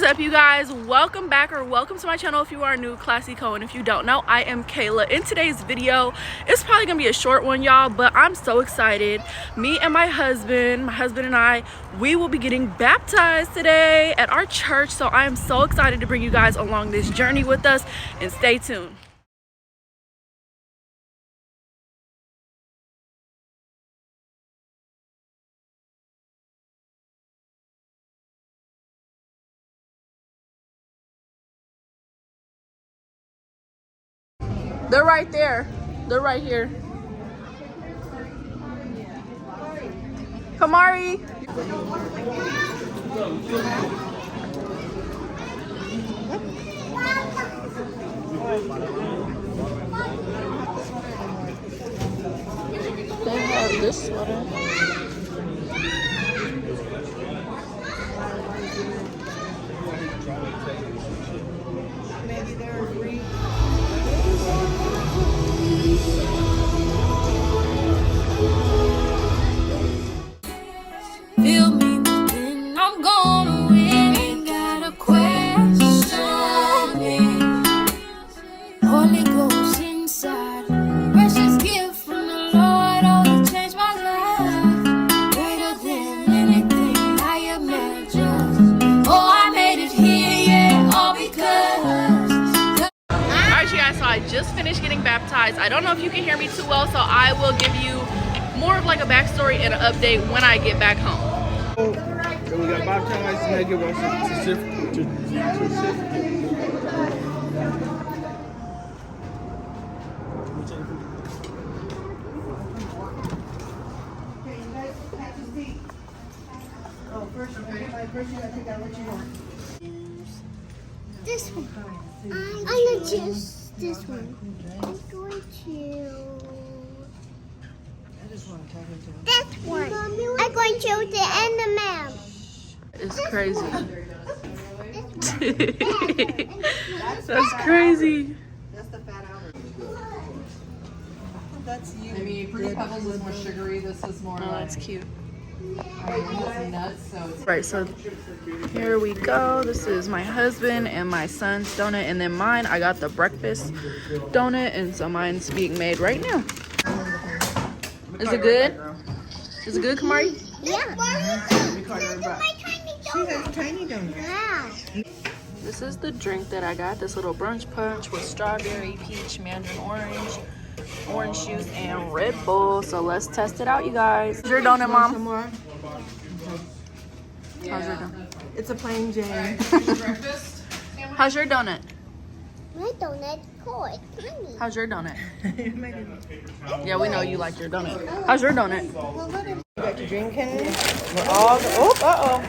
up, you guys? Welcome back, or welcome to my channel if you are new. Klassykooo. And if you don't know, I am Kayla. In today's video, it's probably gonna be a short one, y'all, but I'm so excited. Me and my husband and I, we will be getting baptized today at our church. So I am so excited to bring you guys along this journey with us, and stay tuned. They're right there. They're right here. Kamari. They have this sweater. Maybe they're free. Feel me within, I'm gonna win. Ain't got a question. Holy Ghost inside, precious gift from the Lord. Oh, it changed my life, greater than anything I imagined. Oh, I made it here, yeah, all because. Alright, you guys, so I just finished getting baptized. I don't know if you can hear me too well, so I will give you more of like a backstory and an update when I get back home. So we got baptized and they give us a certificate. Oh, first you gotta pick out what you want. This one. I'm gonna choose this one. I'm going to. I just want to talk to them. This one. I'm going to choose the animal. It's crazy. That's crazy. That's the fat outer. That's you. I mean, Fruity Pebbles is more sugary. This is more Oh, like that's cute. nuts. So it's Right, so here we go. This is my husband and my son's donut, and then mine, I got the breakfast donut, and so mine's being made right now. Is it good? Is it good, Kamari? Yeah. She has a tiny donut. Yeah. This is the drink that I got, this little brunch punch with strawberry, peach, mandarin orange juice, and Red Bull. So let's test it out, you guys. How's your donut, Mom? Some more? How's your donut? It's a plain Jane. How's your donut? My donut cold. Tiny. How's your donut? You made it. Yeah, we know you like your donut. How's your donut? You got your drinking. We're all. Oh,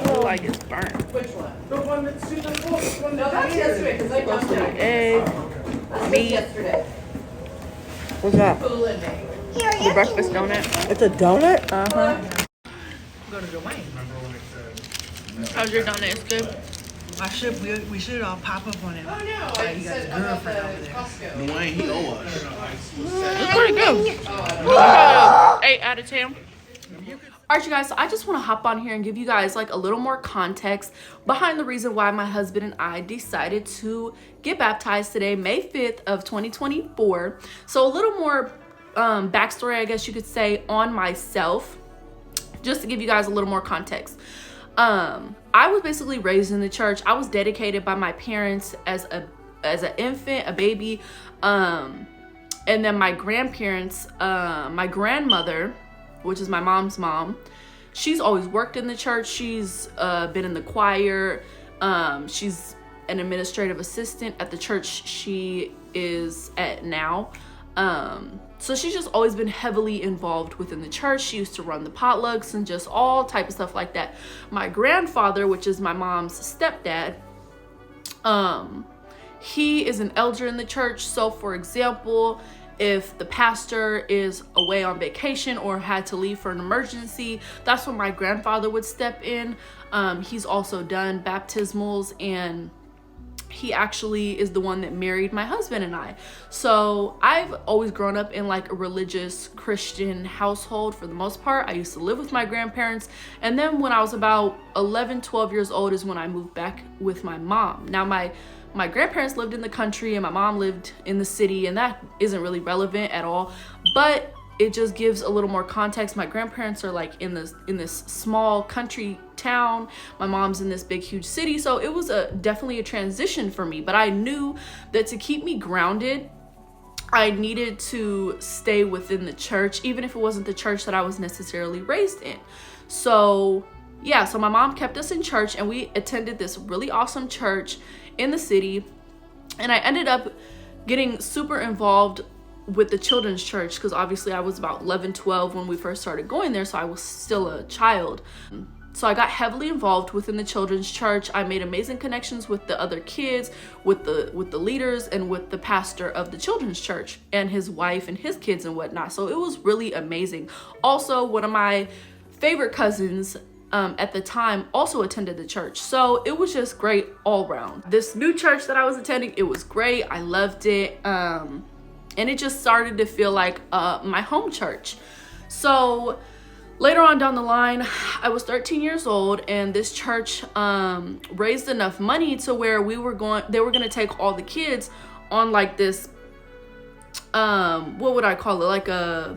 Feel like it's burnt. Supposed to be egg, meat, What's that? the breakfast donut. It's a donut? Uh-huh. How's your donut? It's good? We should all pop up on him. Oh, no. You got his girlfriend over there. Dwayne, he owe us. It's pretty good. 8 out of 10. Alright, you guys, so I just want to hop on here and give you guys like a little more context behind the reason why my husband and I decided to get baptized today, May 5th of 2024. So a little more backstory, I guess you could say, on myself, just to give you guys a little more context. I was basically raised in the church. I was dedicated by my parents as an infant, a baby, and then my grandparents, my grandmother, which is my mom's mom, she's always worked in the church. She's been in the choir. She's an administrative assistant at the church she is at now. So she's just always been heavily involved within the church. She used to run the potlucks and just all type of stuff like that. My grandfather, which is my mom's stepdad, he is an elder in the church. So for example, if the pastor is away on vacation or had to leave for an emergency, that's when my grandfather would step in. He's also done baptismals and he actually is the one that married my husband and I. So I've always grown up in like a religious Christian household for the most part. I used to live with my grandparents, and then when I was about 11, 12 years old is when I moved back with my mom. Now my grandparents lived in the country and my mom lived in the city, and that isn't really relevant at all, but it just gives a little more context. My grandparents are like in this small country town. My mom's in this big huge city, so it was definitely a transition for me. But I knew that to keep me grounded, I needed to stay within the church, even if it wasn't the church that I was necessarily raised in. So yeah, so my mom kept us in church, and we attended this really awesome church in the city, and I ended up getting super involved with the children's church because obviously I was about 11, 12 when we first started going there, so I was still a child. So I got heavily involved within the children's church. I made amazing connections with the other kids, with the leaders, and with the pastor of the children's church and his wife and his kids and whatnot. So it was really amazing. Also, one of my favorite cousins at the time also attended the church, so it was just great all around. This new church that I was attending, it was great. I loved it, and it just started to feel like my home church. So later on down the line, I was 13 years old, and this church raised enough money to where they were going to take all the kids on like this what would I call it, like a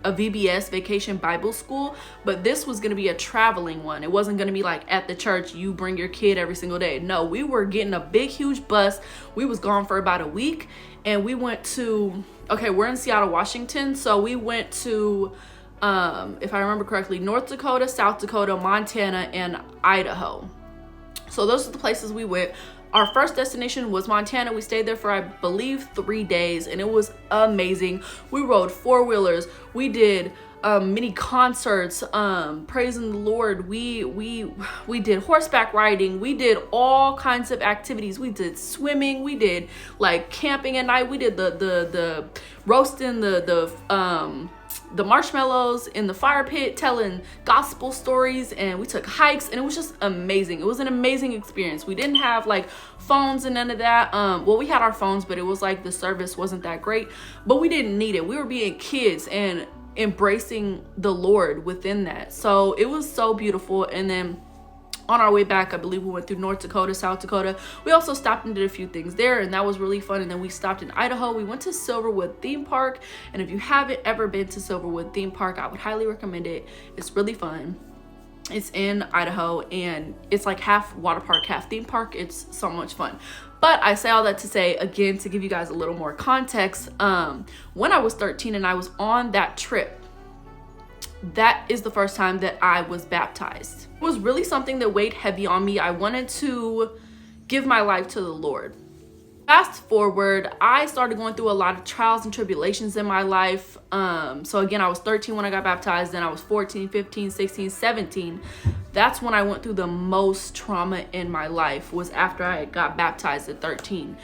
VBS, Vacation Bible School, but this was going to be a traveling one. It wasn't going to be like at the church you bring your kid every single day. No, we were getting a big huge bus. We was gone for about a week, and we went to, okay, we're in Seattle, Washington, so we went to if I remember correctly, North Dakota, South Dakota, Montana, and Idaho. So those are the places we went. Our first destination was Montana. We stayed there for, I believe, 3 days, and it was amazing. We rode four-wheelers. We did mini concerts, praising the Lord. We did horseback riding. We did all kinds of activities. We did swimming. We did like camping at night. We did the roasting the marshmallows in the fire pit, telling gospel stories, and we took hikes, and it was just amazing. It was an amazing experience. We didn't have like phones and none of that. Well, we had our phones, but it was like the service wasn't that great, but we didn't need it. We were being kids and embracing the Lord within that. So it was so beautiful. And then on our way back, I believe we went through North Dakota, South Dakota. We also stopped and did a few things there, and that was really fun. And then we stopped in Idaho. We went to Silverwood Theme Park, and if you haven't ever been to Silverwood Theme Park, I would highly recommend it. It's really fun. It's in Idaho, and it's like half water park, half theme park. It's so much fun. But I say all that to say, again, to give you guys a little more context, when I was 13 and I was on that trip, that is the first time that I was baptized. It was really something that weighed heavy on me. I wanted to give my life to the Lord. Fast forward, I started going through a lot of trials and tribulations in my life. So again, I was 13 when I got baptized. Then I was 14, 15, 16, 17. That's when I went through the most trauma in my life, was after I got baptized at 13.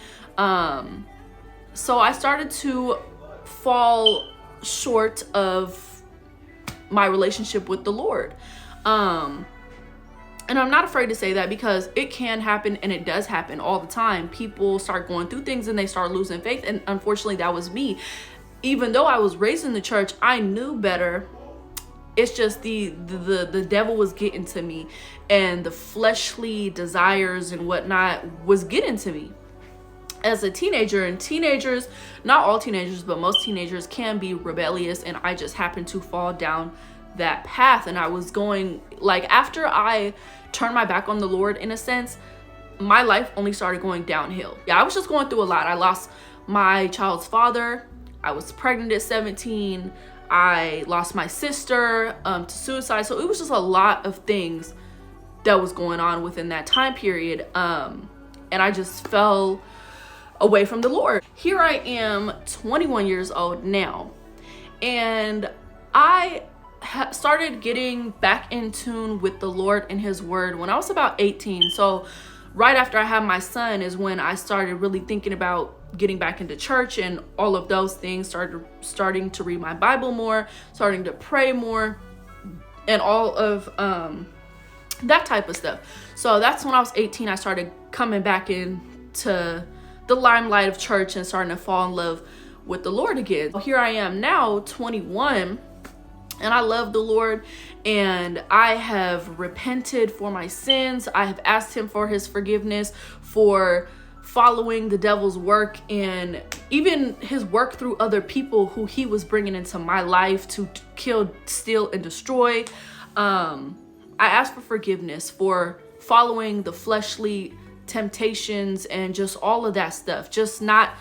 So I started to fall short of my relationship with the Lord. And I'm not afraid to say that, because it can happen, and it does happen all the time. People start going through things and they start losing faith, and unfortunately that was me. Even though I was raised in the church, I knew better. It's just the devil was getting to me, and the fleshly desires and whatnot was getting to me as a teenager. And teenagers, not all teenagers, but most teenagers can be rebellious, and I just happened to fall down that path. And I was going, like, after I turned my back on the Lord, in a sense, my life only started going downhill. Yeah, I was just going through a lot. I lost my child's father. I was pregnant at 17. I lost my sister to suicide. So it was just a lot of things that was going on within that time period. And I just fell away from the Lord. Here I am, 21 years old now, and I started getting back in tune with the Lord and his word when I was about 18. So right after I had my son is when I started really thinking about getting back into church and all of those things. Starting to read my Bible more, starting to pray more, and all of that type of stuff. So that's when I was 18, I started coming back in to the limelight of church and starting to fall in love with the Lord again. Here I am now, 21, and I love the Lord, and I have repented for my sins. I have asked him for his forgiveness for following the devil's work, and even his work through other people who he was bringing into my life to kill, steal, and destroy. I ask for forgiveness for following the fleshly temptations and just all of that stuff, just not,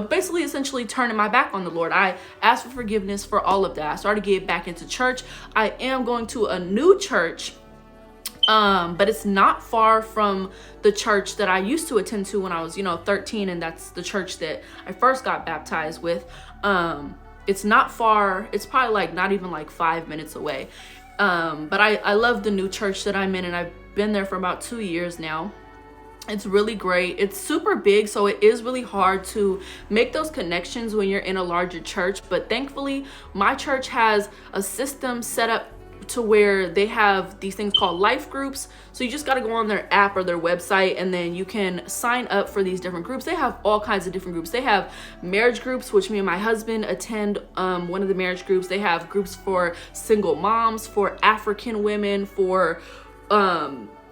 basically essentially turning my back on the Lord. I ask for forgiveness for all of that. I started getting back into church. I am going to a new church, but it's not far from the church that I used to attend to when I was 13, and that's the church that I first got baptized with. It's not far. It's probably like not even like 5 minutes away. But I love the new church that I'm in, and I've been there for about 2 years now. It's really great. It's super big, so it is really hard to make those connections when you're in a larger church. But thankfully, my church has a system set up to where they have these things called life groups. So you just got to go on their app or their website, and then you can sign up for these different groups. They have all kinds of different groups. They have marriage groups, which me and my husband attend one of the marriage groups. They have groups for single moms, for African women, for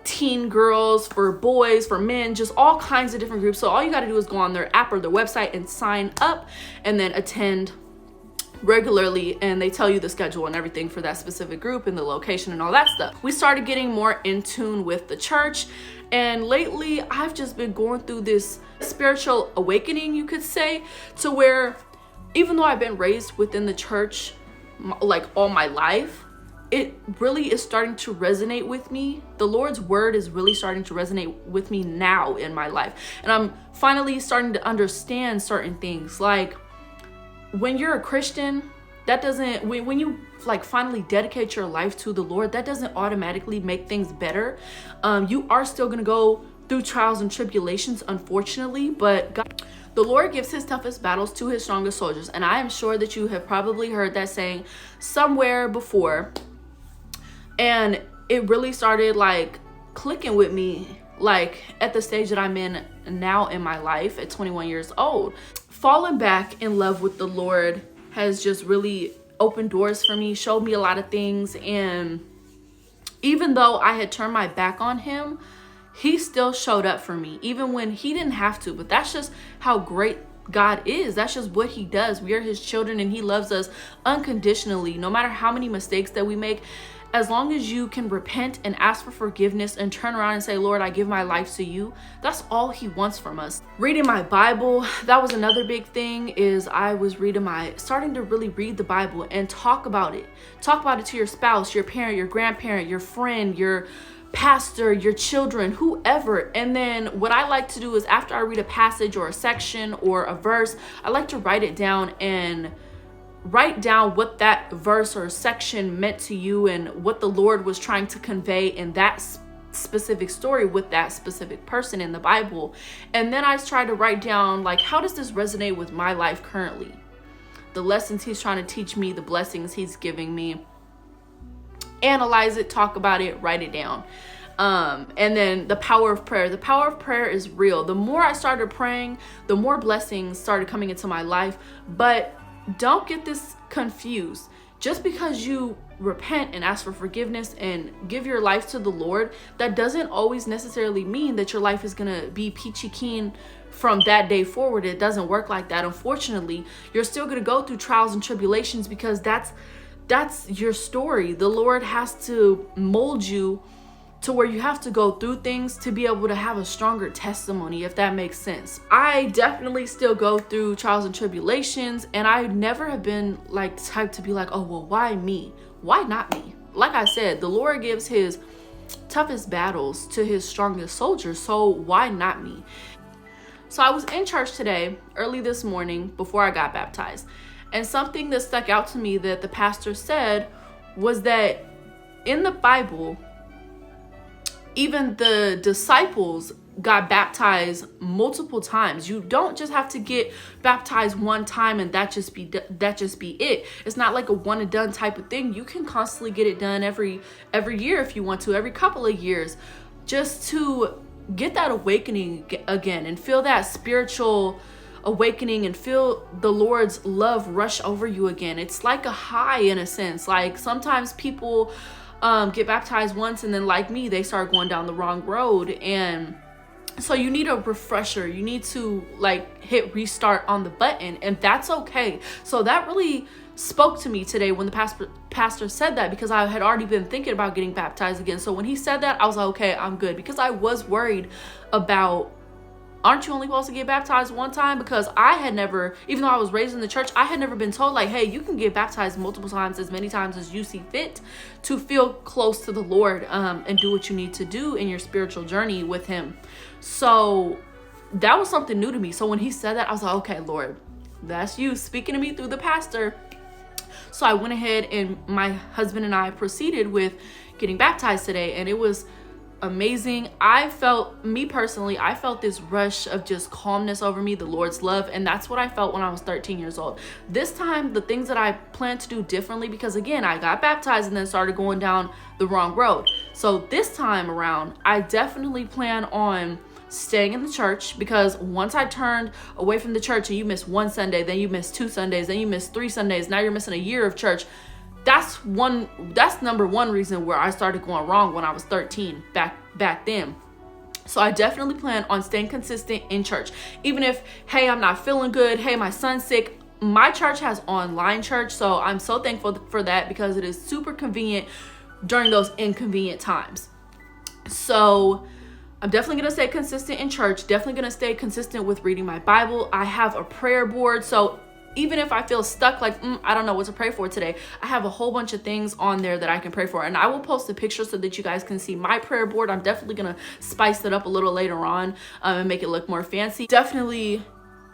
teen girls, for boys, for men, just all kinds of different groups. So all you got to do is go on their app or their website and sign up, and then attend regularly, and they tell you the schedule and everything for that specific group and the location and all that stuff. We started getting more in tune with the church, and lately I've just been going through this spiritual awakening, you could say, to where even though I've been raised within the church like all my life, it really is starting to resonate with me. The Lord's word is really starting to resonate with me now in my life. And I'm finally starting to understand certain things. Like when you're a Christian, that doesn't, when you like finally dedicate your life to the Lord, that doesn't automatically make things better. You are still gonna go through trials and tribulations, unfortunately, but God, the Lord gives his toughest battles to his strongest soldiers. And I am sure that you have probably heard that saying somewhere before. And it really started like clicking with me, like at the stage that I'm in now in my life at 21 years old. Falling back in love with the Lord has just really opened doors for me, showed me a lot of things. And even though I had turned my back on him, he still showed up for me, even when he didn't have to. But that's just how great God is. That's just what he does. We are his children, and he loves us unconditionally, no matter how many mistakes that we make. As long as you can repent and ask for forgiveness and turn around and say, Lord, I give my life to you, that's all he wants from us. Reading my Bible, that was another big thing, is I was starting to really read the Bible and talk about it. Talk about it to your spouse, your parent, your grandparent, your friend, your pastor, your children, whoever. And then what I like to do is after I read a passage or a section or a verse, I like to write it down and write down what that verse or section meant to you and what the Lord was trying to convey in that specific story with that specific person in the Bible. And then I try to write down, like, how does this resonate with my life currently? The lessons he's trying to teach me, the blessings he's giving me. Analyze it, talk about it, write it down. And then the power of prayer. The power of prayer is real. The more I started praying, the more blessings started coming into my life. But don't get this confused. Just because you repent and ask for forgiveness and give your life to the Lord, that doesn't always necessarily mean that your life is gonna be peachy keen from that day forward. It doesn't work like that. Unfortunately, you're still gonna go through trials and tribulations, because that's your story. The Lord has to mold you to where you have to go through things to be able to have a stronger testimony, if that makes sense. I definitely still go through trials and tribulations, and I never have been like the type to be like, oh, well, why me? Why not me? Like I said, the Lord gives his toughest battles to his strongest soldiers, so why not me? So I was in church today, early this morning, before I got baptized, and something that stuck out to me that the pastor said was that in the Bible, even the disciples got baptized multiple times. You don't just have to get baptized one time and that just be it. It's not like a one and done type of thing. You can constantly get it done every year if you want to, every couple of years, just to get that awakening again and feel that spiritual awakening and feel the Lord's love rush over you again. It's like a high in a sense. Like sometimes people get baptized once and then, like me, they start going down the wrong road, and so you need a refresher. You need to like hit restart on the button, and that's okay. So that really spoke to me today when the pastor said that, because I had already been thinking about getting baptized again. So when he said that, I was like, okay, I'm good, because I was worried about, aren't you only supposed to get baptized one time? Because I had never, even though I was raised in the church, I had never been told like, hey, you can get baptized multiple times, as many times as you see fit, to feel close to the Lord and do what you need to do in your spiritual journey with him. So that was something new to me. So when he said that, I was like, okay, Lord, that's you speaking to me through the pastor. So I went ahead and my husband and I proceeded with getting baptized today, and it was amazing. I felt this rush of just calmness over me, the Lord's love, and that's what I felt when I was 13 years old. This time, the things that I plan to do differently, because again, I got baptized and then started going down the wrong road. So this time around, I definitely plan on staying in the church, because once I turned away from the church and you miss one Sunday, then you miss 2 Sundays, then you miss 3 Sundays, now you're missing a year of church. That's number one reason where I started going wrong when I was 13 back then. So I definitely plan on staying consistent in church. Even if, hey, I'm not feeling good, hey, my son's sick, my church has online church, so I'm so thankful for that, because it is super convenient during those inconvenient times. So I'm definitely going to stay consistent in church, definitely going to stay consistent with reading my Bible. I have a prayer board, so even if I feel stuck, like, I don't know what to pray for today, I have a whole bunch of things on there that I can pray for. And I will post a picture so that you guys can see my prayer board. I'm definitely going to spice it up a little later on and make it look more fancy. Definitely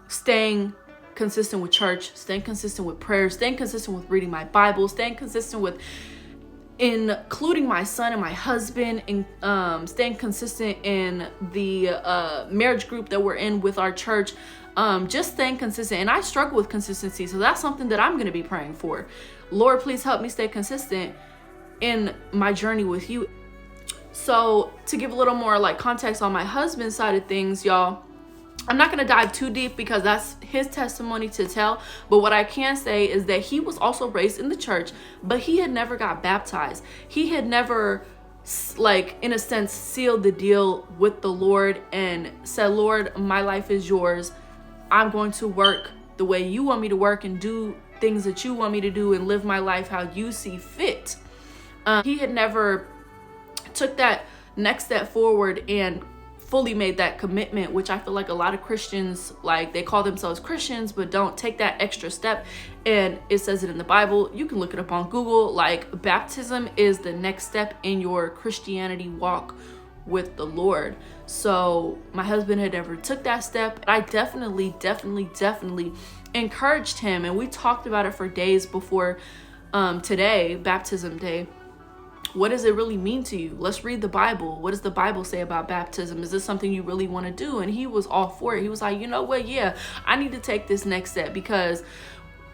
staying consistent with church, staying consistent with prayer, staying consistent with reading my Bible, staying consistent with including my son and my husband, and staying consistent in the marriage group that we're in with our church. Just staying consistent. And I struggle with consistency, so that's something that I'm going to be praying for. Lord, please help me stay consistent in my journey with you. So to give a little more like context on my husband's side of things, y'all, I'm not going to dive too deep because that's his testimony to tell. But what I can say is that he was also raised in the church, but he had never got baptized. He had never, like, in a sense, sealed the deal with the Lord and said, Lord, my life is yours. I'm going to work the way you want me to work and do things that you want me to do and live my life how you see fit. He had never took that next step forward and fully made that commitment, which I feel like a lot of Christians, like, they call themselves Christians but don't take that extra step. And it says it in the Bible. You can look it up on Google. Like, baptism is the next step in your Christianity walk with the Lord. So my husband had never took that step. I definitely encouraged him, and we talked about it for days before today, baptism day. What does it really mean to you? Let's read the Bible. What does the Bible say about baptism? Is this something you really want to do? And he was all for it. He was like, you know what? Yeah, I need to take this next step, because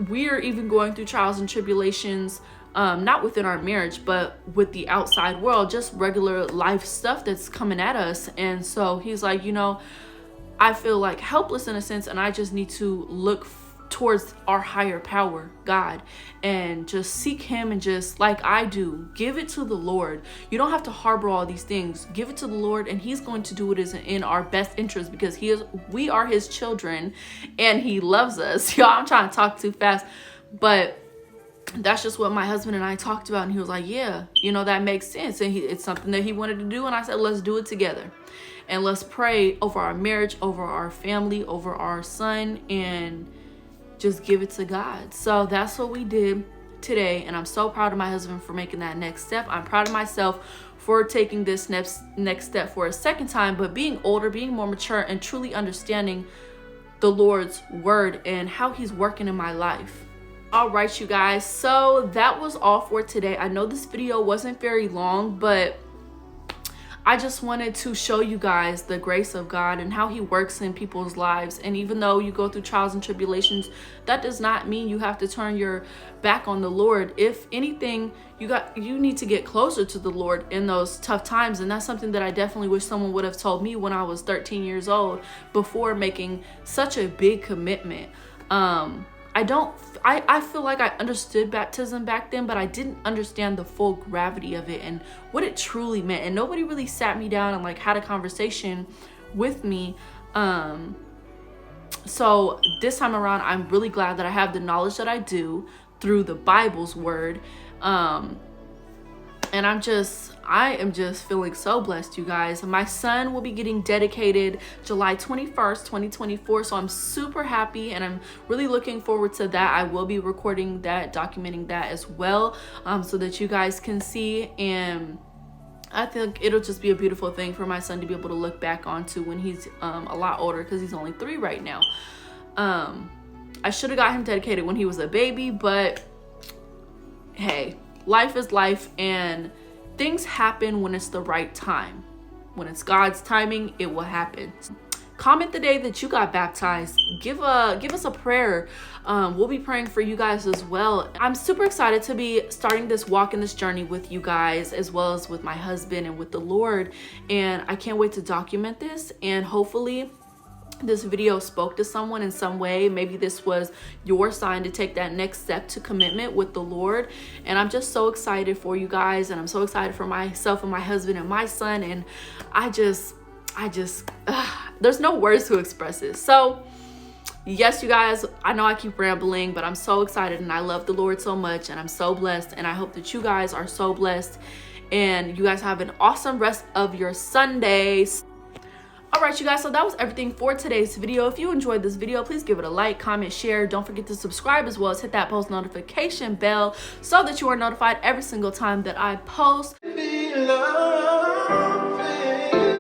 we're even going through trials and tribulations, not within our marriage, but with the outside world, just regular life stuff that's coming at us. And so he's like, you know, I feel like helpless in a sense, and I just need to look towards our higher power, God, and just seek him, and just like I do, give it to the Lord. You don't have to harbor all these things. Give it to the Lord, and he's going to do what is in our best interest, because we are his children and he loves us. Y'all, I'm trying to talk too fast, but that's just what my husband and I talked about. And he was like, yeah, you know, that makes sense. And it's something that he wanted to do. And I said, let's do it together. And let's pray over our marriage, over our family, over our son, and just give it to God. So that's what we did today. And I'm so proud of my husband for making that next step. I'm proud of myself for taking this next step for a second time, but being older, being more mature, and truly understanding the Lord's word and how he's working in my life. All right, you guys, so that was all for today. I know this video wasn't very long, but I just wanted to show you guys the grace of God and how he works in people's lives. And even though you go through trials and tribulations, that does not mean you have to turn your back on the Lord. If anything, you need to get closer to the Lord in those tough times. And that's something that I definitely wish someone would have told me when I was 13 years old before making such a big commitment. I feel like I understood baptism back then, but I didn't understand the full gravity of it and what it truly meant. And nobody really sat me down and like had a conversation with me. So this time around, I'm really glad that I have the knowledge that I do through the Bible's word. And I am just feeling so blessed, you guys. My son will be getting dedicated July 21st, 2024. So I'm super happy and I'm really looking forward to that. I will be recording that, documenting that as well, so that you guys can see. And I think it'll just be a beautiful thing for my son to be able to look back onto when he's a lot older, because he's only 3 right now. I should have got him dedicated when he was a baby, but hey, life is life, and things happen when it's the right time. When it's God's timing, it will happen. Comment the day that you got baptized. Give us a prayer. We'll be praying for you guys as well. I'm super excited to be starting this walk in this journey with you guys, as well as with my husband and with the Lord. And I can't wait to document this, and hopefully this video spoke to someone in some way. Maybe this was your sign to take that next step to commitment with the Lord. And I'm just so excited for you guys, and I'm so excited for myself and my husband and my son. And I just there's no words to express it. So yes, you guys, I know I keep rambling, but I'm so excited and I love the Lord so much, and I'm so blessed, and I hope that you guys are so blessed and you guys have an awesome rest of your Sundays. All right, you guys, so that was everything for today's video. If you enjoyed this video, please give it a like, comment, share. Don't forget to subscribe, as well as hit that post notification bell so that you are notified every single time that I post.